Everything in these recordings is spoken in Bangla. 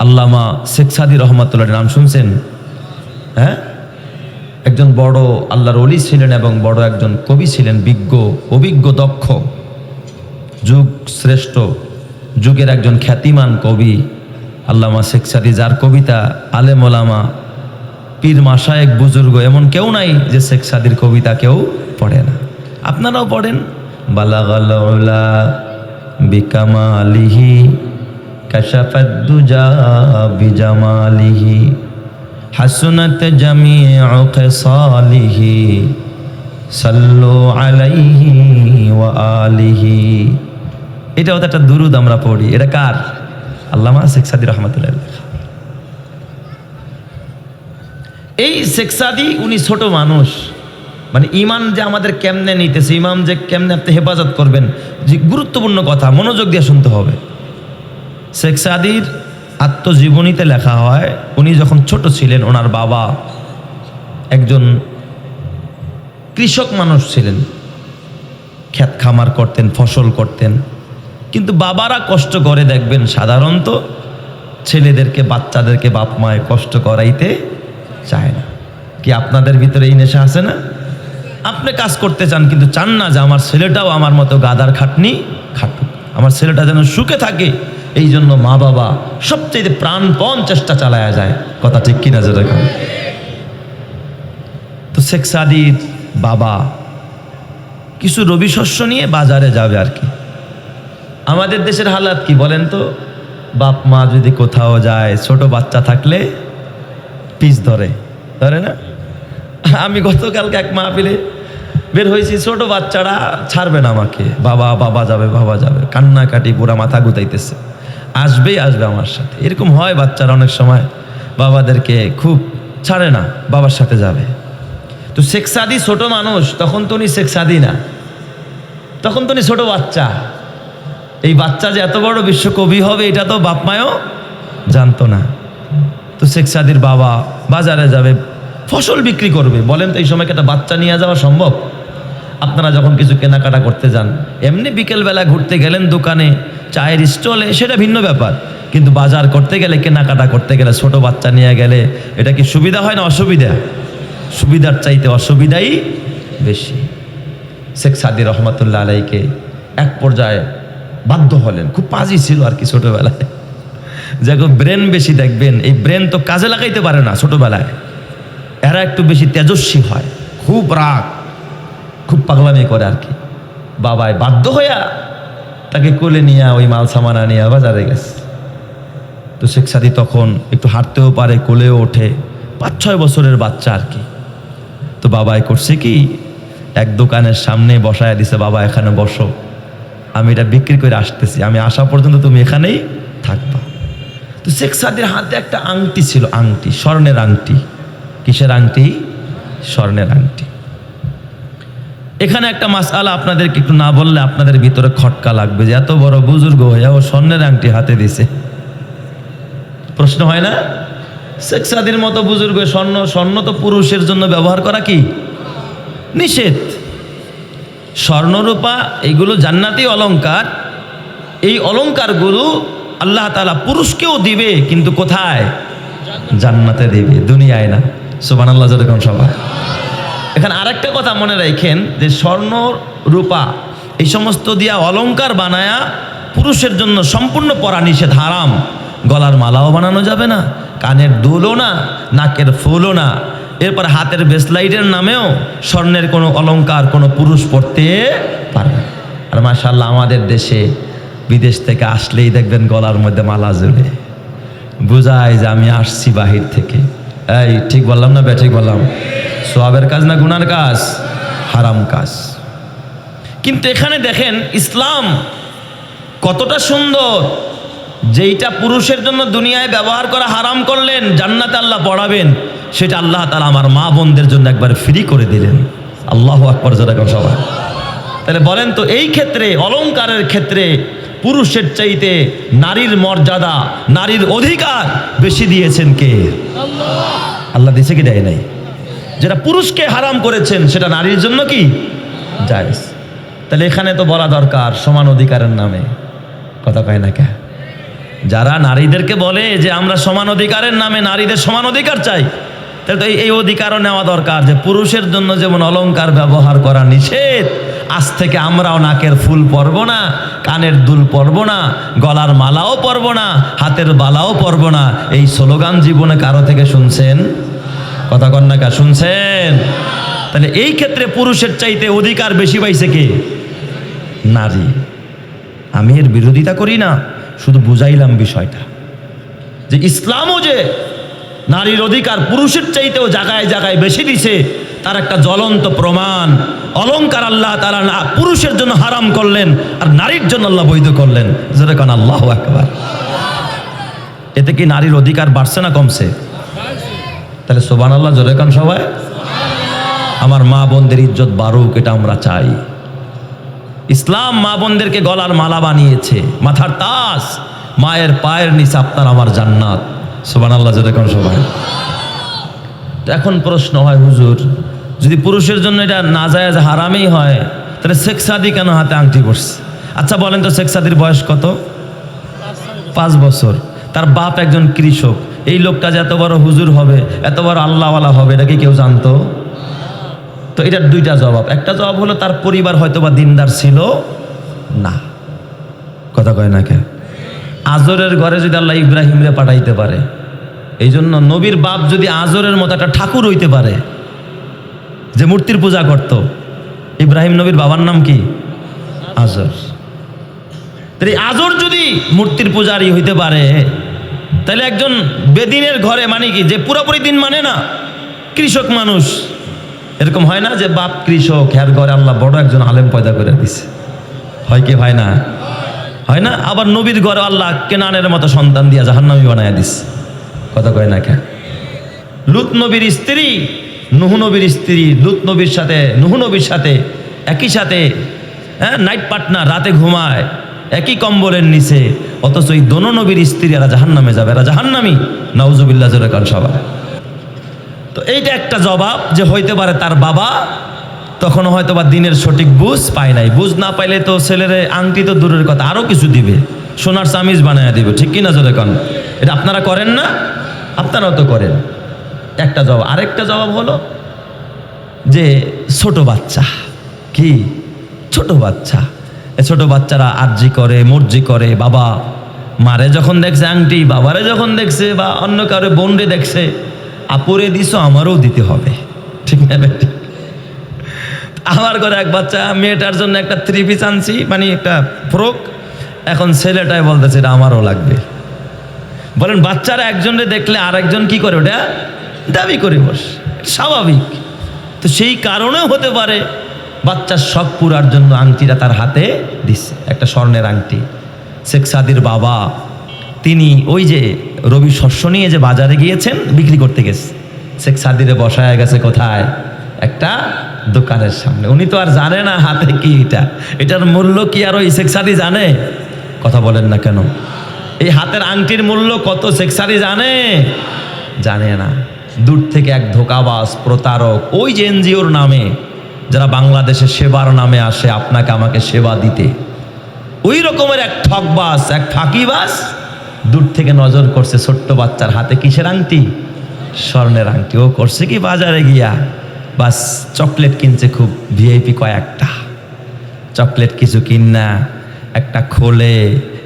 আল্লামা শেখ সাদী রহমাতুল্লাহ নাম শুনছেন? হ্যাঁ, একজন বড় আল্লাহর ওলি ছিলেন এবং বড় একজন কবি ছিলেন, বিজ্ঞ, অভিজ্ঞ, দক্ষ, যুগ শ্রেষ্ঠ যুগের একজন খ্যাতিমান কবি আল্লামা শেখ সাদী, যার কবিতা আলেম ওলামা, পীর মাশায়েখ, বুজুর্গ এমন কেউ নাই যে শেখ সাদীর কবিতা কেউ পড়ে না। আপনারাও পড়েন। বালাগাল উলা বিকামালিহি কাশাফাদ দুজা বিজামালিহি হাসনাত জামিউ খিসালিহি সাল্লু আলাইহি ওয়া আলিহি। এটাও তো একটা দুরুদ আমরা পড়ি। এটা কার? আল্লামা শেখ সাদী রহমাতুল্লাহ। এই শেখ সাদী উনি ছোট মানুষ, মানে ইমান যে আমাদের কেমনে নিতেছে, ইমাম যে কেমনে আপনি হেফাজত করবেন, যে গুরুত্বপূর্ণ কথা, মনোযোগ দিয়ে শুনতে হবে। শেখ সাদীর আত্মজীবনীতে লেখা হয়, উনি যখন ছোট ছিলেন ওনার বাবা একজন কৃষক মানুষ ছিলেন, ক্ষেত খামার করতেন, ফসল করতেন। কিন্তু বাবারা কষ্ট করে, দেখবেন সাধারণত ছেলেদেরকে, বাচ্চাদেরকে বাপ মায় কষ্ট করাইতে চায় না। কি আপনাদের ভিতরে এই নেশা আছে না? আপনি কাজ করতে চান কিন্তু চান না যে আমার ছেলেটাও আমার মতো গাদার খাটনি খাটুক, আমার ছেলেটা যেন সুখে থাকে। এই জন্য মা বাবা সবচেয়ে প্রাণপণ চেষ্টা চালায়া যায়। কথা ঠিক কিনা যেরকম। তো শেখ সাদীর বাবা কিছু রবি শস্য নিয়ে বাজারে যাবে আর কি। আমাদের দেশের হালাত কি বলেন তো? বাপ মা যদি কোথাও যায়, ছোট বাচ্চা থাকলে পিছ ধরে না? আমি গতকালকে এক মাহফিলে বের হয়েছি, ছোট বাচ্চারা ছাড়বে না আমাকে, বাবা বাবা যাবে, বাবা যাবে, কান্নাকাটি, পুরা মাথা গুতাইতেছে, আসবেই আসবে আমার সাথে। এরকম হয়, বাচ্চারা অনেক সময় বাবাদেরকে খুব ছাড়ে না, বাবার সাথে যাবে। তো শেখ সাদী ছোট মানুষ, তখন তো উনি শেখ সাদী না, তখন তো উনি ছোট বাচ্চা। এই বাচ্চা যে এত বড় বিশ্বকবি হবে এটা তো বাপ মায়ও জানতো না। তো শেখ সাদীর বাবা বাজারে যাবে, ফসল বিক্রি করবে। বলেন তো এই সময় একটা বাচ্চা নিয়ে যাওয়া সম্ভব? আপনারা যখন কিছু কেনাকাটা করতে যান, এমনি বিকেলবেলা ঘুরতে গেলেন দোকানে, চায়ের স্টলে, সেটা ভিন্ন ব্যাপার। কিন্তু বাজার করতে গেলে, কেনাকাটা করতে গেলে ছোট বাচ্চা নিয়ে গেলে এটা কি সুবিধা হয় না অসুবিধা? সুবিধার চাইতে অসুবিধাই বেশি। শেখ সাদী রহমাতুল্লাহ আলাইকে এক পর্যায়ে বাধ্য হলেন, খুব পাজি ছিল আর কি ছোটবেলায়, যাকে ব্রেন বেশি, দেখবেন এই ব্রেন তো কাজে লাগাইতে পারে না ছোটবেলায়, এরা একটু বেশি তেজস্বী হয়, খুব রাগ, খুব পাগলামি করে আর কি। বাবাই বাধ্য হইয়া তাকে কোলে নিয়ে ওই মাল সামানা নিয়ে বাজারে গেছে। তো শেখ সাদী তখন একটু হাঁটতেও পারে, কোলেও ওঠে, 5-6 বছরের বাচ্চা আর কি। তো বাবাই করছে কি, এক দোকানের সামনে বসায় দিছে, বাবা এখানে বসো, আমি এটা বিক্রি করে আসতেছি, আমি আসা পর্যন্ত তুমি এখানেই থাকবা। তো শেখ সাদীর হাতে একটা আংটি ছিল, আংটি, স্বর্ণের আংটি। কিসের আংটি? স্বর্ণের আংটি। এখানে একটা মাসআলা আপনাদেরকে একটু না বললে আপনাদের ভিতরে খটকা লাগবে যে এত বড় বুজুর্গ হয়ে ও স্বর্ণের আংটি হাতে দিছে। প্রশ্ন হয় না? শেখ সাদীর মতো বুজুর্গ স্বর্ণ তো পুরুষের জন্য ব্যবহার করা কি নিষেধ। স্বর্ণরূপা এগুলো জান্নাতি অলংকার। এই অলংকারগুলো আল্লাহ তাআলা পুরুষকেও দিবে, কিন্তু কোথায়? জান্নাতে দিবে, দুনিয়ায় না। সুবহানাল্লাহ যেরকম সবাই। এখানে আরেকটা কথা মনে রাখেন যে স্বর্ণ রূপা এই সমস্ত দিয়া অলংকার বানায়া পুরুষের জন্য সম্পূর্ণ পরা নিষেধ, হারাম। গলার মালাও বানানো যাবে না, কানের দুলও না, নাকের ফুলও না, এরপর হাতের ব্রেসলাইটের নামেও স্বর্ণের কোনো অলংকার কোনো পুরুষ পরতে পারে না। আর মাশাআল্লাহ আমাদের দেশে বিদেশ থেকে আসলেই দেখবেন গলার মধ্যে মালা ঝুলে, বুঝায় যে আমি আসছি বাহির থেকে। এই ঠিক বললাম না ঠিক বললাম? সওয়াবের কাজ না গুনার কাজ? হারাম কাজ। কিন্তু এখানে দেখেন ইসলাম কতটা সুন্দর, যেইটা পুরুষের জন্য দুনিয়ায় ব্যবহার করা হারাম করলেন, জান্নাতে আল্লাহ পড়াবেন, সেটা আল্লাহ তাআলা আমার মা বোনদের জন্য একবার ফ্রি করে দিলেন। আল্লাহু আকবার যেরকম সবাই। তাহলে বলেন তো এই ক্ষেত্রে, অলংকারের ক্ষেত্রে পুরুষের চাইতে নারীর মর্যাদা, নারীর অধিকার বেশি দিয়েছেন কে? আল্লাহ দিয়েছে কি দেয় নাই? যেটা পুরুষকে হারাম করেছেন সেটা নারীর জন্য কি জায়েজ। তাহলে এখানে তো বলা দরকার সমান অধিকারের নামে, কথা কয় না কে? যারা নারীদেরকে বলে যে আমরা সমান অধিকারের নামে নারীদের সমান অধিকার চাই, তাহলে তো এই অধিকারও নেওয়া দরকার যে পুরুষের জন্য যেমন অলংকার ব্যবহার করা নিষেধ, আজ থেকে আমরাও নাকের ফুল পরব না, কানের দুল পরব না, গলার মালাও পরব না, হাতের বালাও পরব না। এই স্লোগান জীবনে কারো থেকে শুনছেন? কথা কন না, কা শুনছেন? তাহলে এই ক্ষেত্রে পুরুষের চাইতে অধিকার বেশি পাইছে কে? নারী। আমি এর বিরোধিতা করি না, শুধু বুঝাইলাম বিষয়টা যে ইসলামও যে নারীর অধিকার পুরুষের চাইতেও জায়গায় জায়গায় বেশি দিছে, তার একটা জ্বলন্ত প্রমাণ। অলংকার আল্লাহ তাআলা না পুরুষের জন্য হারাম করলেন, আর নারীর জন্য আল্লাহ বৈধ করলেন। যেরকম আল্লাহু আকবার। এতে কি নারীর অধিকার বাড়ছে না কমছে? তাহলে সুবহানাল্লাহ জোরে কান সবাই। আমার মা বোনদের ইজ্জত বাড়ুক, এটা আমরা চাই। ইসলাম মা বোনদেরকে গলার মালা বানিয়েছে, মাথার তাজ, মায়ের পায়ের নিচে আপনার আমার জান্নাত। সুবহানাল্লাহ জোরে কান সবাই। তো এখন প্রশ্ন হয়, হুজুর যদি পুরুষের জন্য এটা নাজায়েজ হারামই হয়, তাহলে শেখ সাদি কেন হাতে আংটি পরছে? আচ্ছা বলেন তো, শেখ সাদির বয়স কত? 5 বছর। তার বাপ একজন কৃষক। এই লোকটা যে এত বড় হুজুর হবে, এত বড় আল্লাহওয়ালা হবে, এটা কি কেউ জানতো? তো এটার দুইটা জবাব। একটা জবাব হলো তার পরিবার হয়তো বা দিনদার ছিল না। কথা কয় না কে? আজরের ঘরে যদি আল্লাহ ইব্রাহিমরে পাঠাইতে পারে, এই জন্য নবীর বাপ যদি আজরের মতো একটা ঠাকুর হইতে পারে যে মূর্তির পূজা করত, ইব্রাহিম নবীর বাবার নাম কি? আজর। তাই আজর যদি মূর্তির পূজারই হইতে পারে, তাহলে একজন বেদিনের ঘরে, মানে কি যে পুরোপুরি দিন মানে না, কৃষক মানুষ, এরকম হয় না যে বাপ কৃষক, হ্যার ঘরে আল্লাহ বড় একজন আলেম পয়দা করে দিছে, হয় কি হয় না? হয় না? আবার নবীর ঘরে আল্লাহ কেনানের মতো সন্তান দিয়া জাহান্নামী বানায় দিস। কথা কয় না কে? লুত নবীর স্ত্রী, নুহ নবীর স্ত্রী, লুত নবীর সাথে নুহ নবীর সাথে একই সাথে, হ্যাঁ, নাইট পার্টনার, রাতে ঘুমায় একই কম্বলের নিচে, অথচ এই দোনো নবীর স্ত্রী এরা জাহান্নামে যাবে, এরা জাহান্নামী। নাউজুবিল্লাহ জোরে কান সবাই। তো এইটা একটা জবাব যে হইতে পারে তার বাবা তখন হয়তো বা দিনের সঠিক বুঝ পায় নাই। বুঝ না পাইলে তো ছেলেরে আংটি তো দূরের কথা, আরও কিছু দিবে, সোনার চামিজ বানায় দিবে, ঠিক কিনা জোরে কান? এটা আপনারা করেন না? আপনারাও তো করেন। একটা জবাব। আরেকটা জবাব হলো যে ছোট বাচ্চা, কি ছোট বাচ্চা, ছোট বাচ্চারা আরজি করে, মর্জি করে। বাবা মারে যখন দেখছে আংটি, বাবারে যখন দেখছে, বা অন্য কারো বোনরে দেখছে, আপুরে দিছো আমারও দিতে হবে, ঠিক না? আমার ঘরে এক বাচ্চা, মেয়েটার জন্য একটা 3 পিস আনছি, মানে একটা ফ্রক, এখন ছেলেটাই বলতেছে এটা আমারও লাগবে। বলেন বাচ্চারা একজনরে দেখলে আরেকজন কি করে? ওটা দাবি করে বস, স্বাভাবিক। তো সেই কারণেও হতে পারে বাচ্চার শখ পুরার জন্য আংটিটা তার হাতে দিচ্ছে, একটা স্বর্ণের আংটি। শেখ সাদির বাবা তিনি ওই যে রবি শস্য নিয়ে যে বাজারে গিয়েছেন, বিক্রি করতে গেছে, শেখ সাদিরে বসায় গেছে কোথায়? একটা দোকানের সামনে। উনি তো আর জানে না হাতে কি, এটার মূল্য কি আর ওই শেখ সাদি জানে? কথা বলেন না কেন? এই হাতের আংটির মূল্য কত শেখ সাদি জানে? জানে না। দূর থেকে এক ধোঁকাবাজ, প্রতারক, ওই যে এনজিওর নামে যারা বাংলাদেশে সেবার নামে আসে আপনাকে আমাকে সেবা দিতে, ওই রকমের এক ঠকবাজ, এক ফাঁকিবাজ দূর থেকে নজর করছে ছোট্ট বাচ্চার হাতে কিসের আংটি? স্বর্ণের আংটি। ও করছে কি বাজারে গিয়া বাস চকলেট কিনছে, খুব ভিআইপি কয়েকটা চকলেট কিছু কিনা একটা খোলে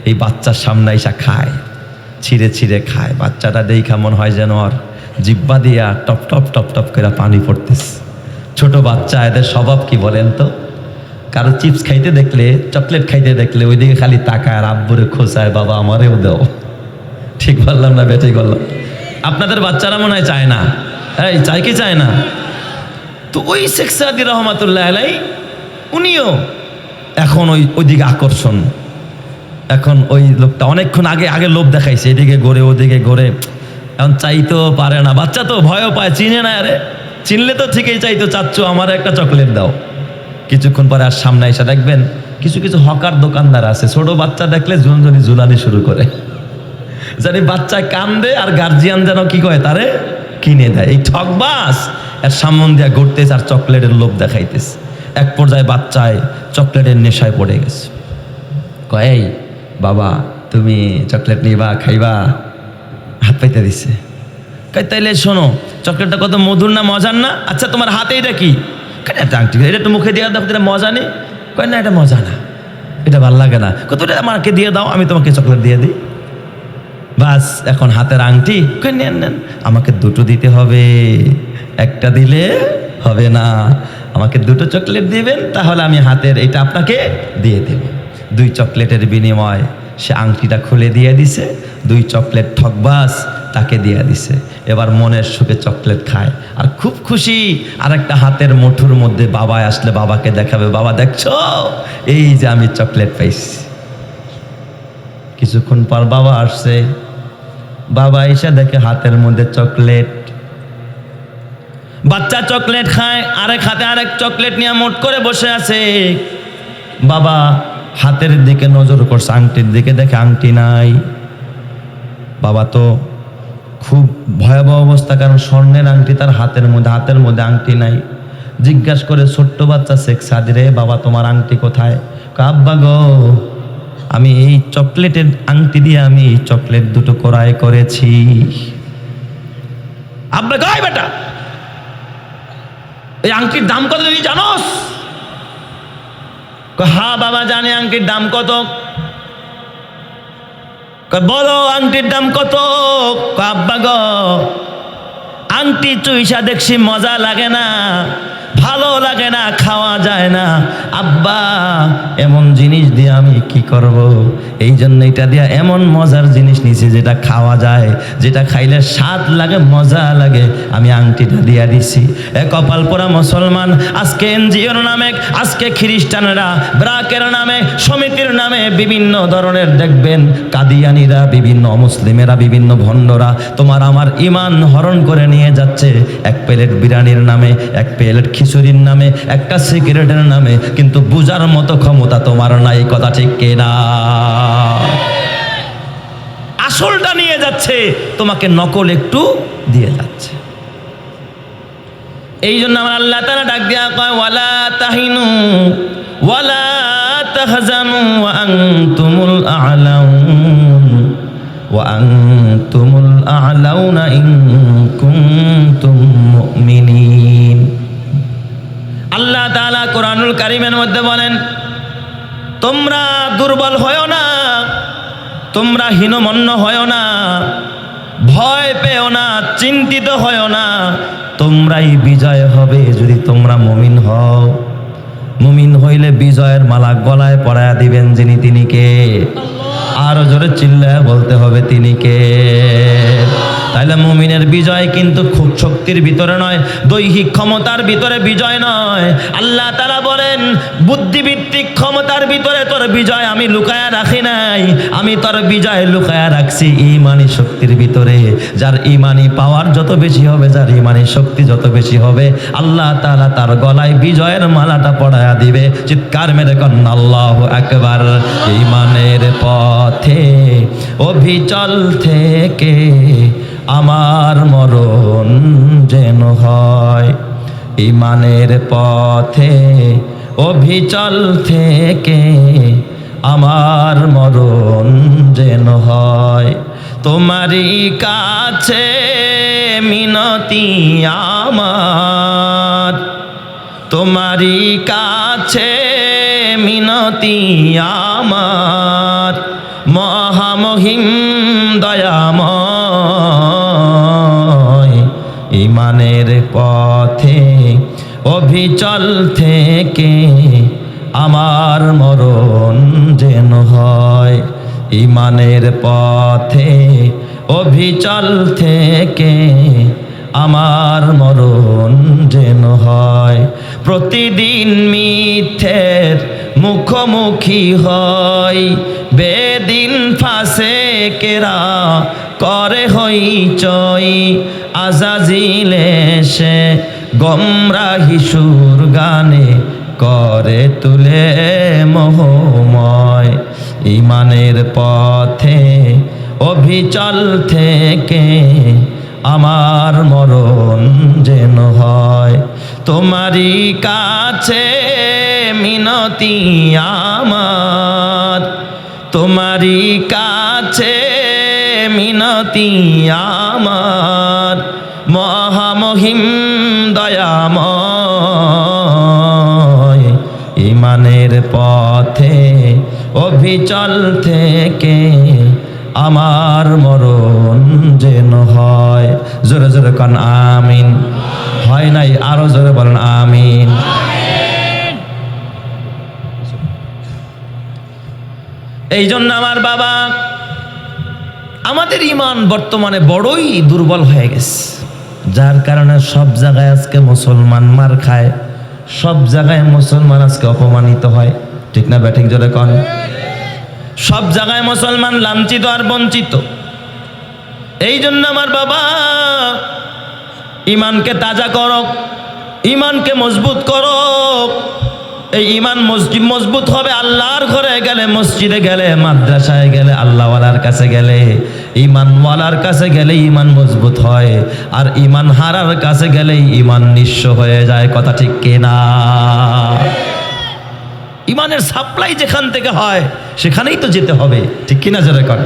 এই বাচ্চার সামনে এসে খায়, ছিঁড়ে ছিঁড়ে খায়। বাচ্চাটা দেখা মনে হয় যেন আর জিব্বা দিয়া টপ টপ টপ টপ করে পানি পড়তেছে। ছোট বাচ্চা, এদের স্বভাব কি বলেন তো? কারো চিপস খাইতে দেখলে, চকলেট খাইতে দেখলে ওইদিকে খালি তাকায় আর আব্বুরে খোঁচায়, বাবা আমারেও দাও। ঠিক বললাম না বেঠিক বললাম? আপনাদের বাচ্চারা মনে হয় চায় না, এই চায় কি চায় না? তো ওই শেখ সাদি রহমাতুল্লাহ আলাই উনিও এখন ওইদিকে আকর্ষণ। এখন ওই লোকটা অনেকক্ষণ আগে লোভ দেখাইছে, এদিকে ঘোরে ওদিকে ঘোরে, এখন চাইতেও পারে না। বাচ্চা তো ভয়ও পায়, চিনে না। আরে চিনলে তো ঠিকই চাইতো, চাচ্ছু আমার একটা চকলেট দাও। কিছুক্ষণ পরে আর সামনে এসে দেখবেন কিছু কিছু হকার দোকানদার আছে, ছোট বাচ্চা দেখলে ঝুনঝুনি ঝুলানি শুরু করে, জানি বাচ্চায় কান্দে আর গার্জিয়ান যেন কি করে তারে কিনে দেয়। এই ঠকবাস এর সামন দিয়া ঘুরতেছে আর চকলেটের লোভ দেখাইতেছে। এক পর্যায়ে বাচ্চায় চকলেটের নেশায় পড়ে গেছে। কয়, এই বাবা তুমি চকলেট নিবা, খাইবা? হাত পাইতে দিছে। কই তাইলে শোনো, চকলেটটা কত মধুর না, মজার না? আচ্ছা তোমার হাতে এটা কি? এটা আংটি, এটা একটু মুখে দিয়ে দেখো, এটা মজা নেই? কয় না, এটা মজা না, এটা ভাল লাগে না। কত আমাকে দিয়ে দাও, আমি তোমাকে চকলেট দিয়ে দিই। বাস, এখন হাতের আংটি। কই নেন নেন, আমাকে দুটো দিতে হবে, একটা দিলে হবে না, আমাকে দুটো চকলেট দিবেন, তাহলে আমি হাতের এটা আপনাকে দিয়ে দেব। 2 চকলেটের বিনিময় সে আংটিটা খুলে দিয়ে দিছে, 2 চকলেট ঠকবাস তাকে দিয়ে দিছে। এবার মনের সুখে চকলেট খায় আর খুব খুশি। আর একটা হাতের মুঠোর মধ্যে বাবা আসলে বাবাকে দেখাবে, বাবা দেখছো এই যে আমি চকলেট পাইছি। কিছুক্ষণ পর বাবা আসছে, বাবা এসে দেখে হাতের মধ্যে চকলেট। বাচ্চা চকলেট খায়, আরেক হাতে আরেক চকলেট নিয়ে মোট করে বসে আছে। বাবা হাতের দিকে নজর করছে, আংটির দিকে দেখে আংটি নাই। বাবা তো খুব ভয়াবহ অবস্থা, কারণ স্বর্ণের আংটি তার হাতের মধ্যে আংটি নাই। জিজ্ঞাসা করে ছোট্ট বাচ্চা শেখ সাদি, রে বাবা তোমার আংটি কোথায়? আব্বা গো, আমি এই চকলেটের আংটি দিয়ে আমি এই চকলেট দুটো ক্রয় করেছি। আব্বা গায় বেটা, এই আংটির দাম কত তুই জানোস? হ্যাঁ বাবা জানি আংটির দাম কত। বলো আংটির দাম কত? আব্বা গো, আংটি চুইসা দেখছি মজা লাগে না, ভালো লাগে না, খাওয়া যায় না। আব্বা এমন জিনিস দিয়ে আমি কি করব? এই জন্য এটা দিয়ে এমন মজার জিনিস নিছি যেটা খাওয়া যায়, যেটা খাইলে স্বাদ লাগে, মজা লাগে, আমি আংটিটা দিয়া দিছি। এ কপাল পোড়া মুসলমান, আজকে এনজিওর নামে, আজকে খ্রিস্টানরা ব্রাকের নামে, সমিতির নামে বিভিন্ন ধরনের দেখবেন কাদিয়ানিরা, বিভিন্ন মুসলিমেরা, বিভিন্ন ভণ্ডরা তোমার আমার ইমান হরণ করে নিয়ে যাচ্ছে। এক প্লেট বিরিয়ানির নামে, এক প্লেট খিচুড়ির নামে, একটা সিগারেটের নামে, কিন্তু বুঝার মতো ক্ষমতা তোমার নাই। কথা ঠিক কিনা? আসলটা নিয়ে যাচ্ছে, তোমাকে নকল একটু দিয়ে যাচ্ছে। এই জন্য আমার আল্লাহ তাআলা ডাক দিয়া কয়, ওয়ালা তাহিনু ওয়ালা তাহজানু ওয়া আনতুমুল আ'লাউন ওয়া আনতুমুল আ'লাউনা ইন কুনতুম মুমিনিন। আল্লাহ তাআলা কোরআনুল কারীমের মধ্যে বলেন, তোমরা দুর্বল হয় না, তোমরা হীনমন্য হয় না, ভয় পেও না, চিন্তিত হয় না, তোমরাই বিজয় হবে যদি তোমরা মুমিন হও। মুমিন হইলে বিজয়ের মালা গলায় পরায়া দিবেন যিনি, তিনি কে? আরো জোরে চিল্লায় বলতে হবে, তিনি কে? তাইলে মুমিনের বিজয় কিন্তু খুব শক্তির ভিতরে নয়, দৈহিক ক্ষমতার ভিতরে বিজয় নয়। আল্লাহ তাআলা বলেন, বুদ্ধিভিত্তিক ক্ষমতার ভিতরে তোর বিজয় আমি লুকায়া রাখি নাই, আমি তোর বিজয় লুকায়া রাখছি ঈমানি শক্তির ভিতরে। যার ঈমানি পাওয়ার যত বেশি হবে, যার ঈমানি শক্তি যত বেশি হবে, আল্লাহ তাআলা তার গলায় বিজয়ের মালাটা পরায়া দিবে। চিৎকার মেরে কন্না আল্লাহু আকবার। ঈমানের পথে অভিচল থেকে আমার মরণ যেন হয়, ঈমানের পথে অভিচল থেকে আমার মরণ যেন হয়। তোমারই কাছে মিনতি আমার, তোমারই কাছে মিনতি আমার, মহামহিম দয়াময়। ঈমানের পথে অভিচল থেকে আমার মরণ যেন হয়, ঈমানের পথে অভিচল থেকে আমার মরণ যেন হয়। প্রতিদিন মিথ্যের মুখোমুখি হয়, বেদিন ফাসেকেরা করে হইচই, আজাজিল এসে গোমরাহি সুর গানে করে তুলে মোহময়। ঈমানের পথে অভিচল থেকে আমার মরণ যেন হয়। তোমারই কাছে মিনতি আমার, তোমারই কাছে মিনতি আমার, মহামহিম দয়াময়, ইমানের পথে অবিচল থেকে আমার মরণ যেন হয়। জোরে জোরে কান আমিন। হয় নাই, আরো জোরে বলেন আমিন। এই জন্য আমার বাবা, আমাদের ইমান বর্তমানে বড়ই দুর্বল হয়ে গেছে, যার কারণে সব জায়গায় আজকে মুসলমান মার খায়, সব জায়গায় মুসলমান আজকে অপমানিত হয়। ঠিক না ব্যাঠিক জোরে কন? সব জায়গায় মুসলমান লাঞ্ছিত আর বঞ্চিত। এই জন্য আমার বাবা, ইমানকে তাজা করো, ইমানকে মজবুত করো। এই ইমান মজবুত হবে আল্লাহর ঘরে গেলে, মসজিদে গেলে, মাদ্রাসায় গেলে, আল্লাহওয়ালার কাছে গেলে, ইমানওয়ালার কাছে গেলে ইমান মজবুত হয়। আর ইমান হারার কাছে গেলেই ইমান নিঃস্ব হয়ে যায়। কথা ঠিক কিনা? ইমানের সাপ্লাই যেখান থেকে হয় সেখানেই তো যেতে হবে। ঠিক কিনা? যারা করে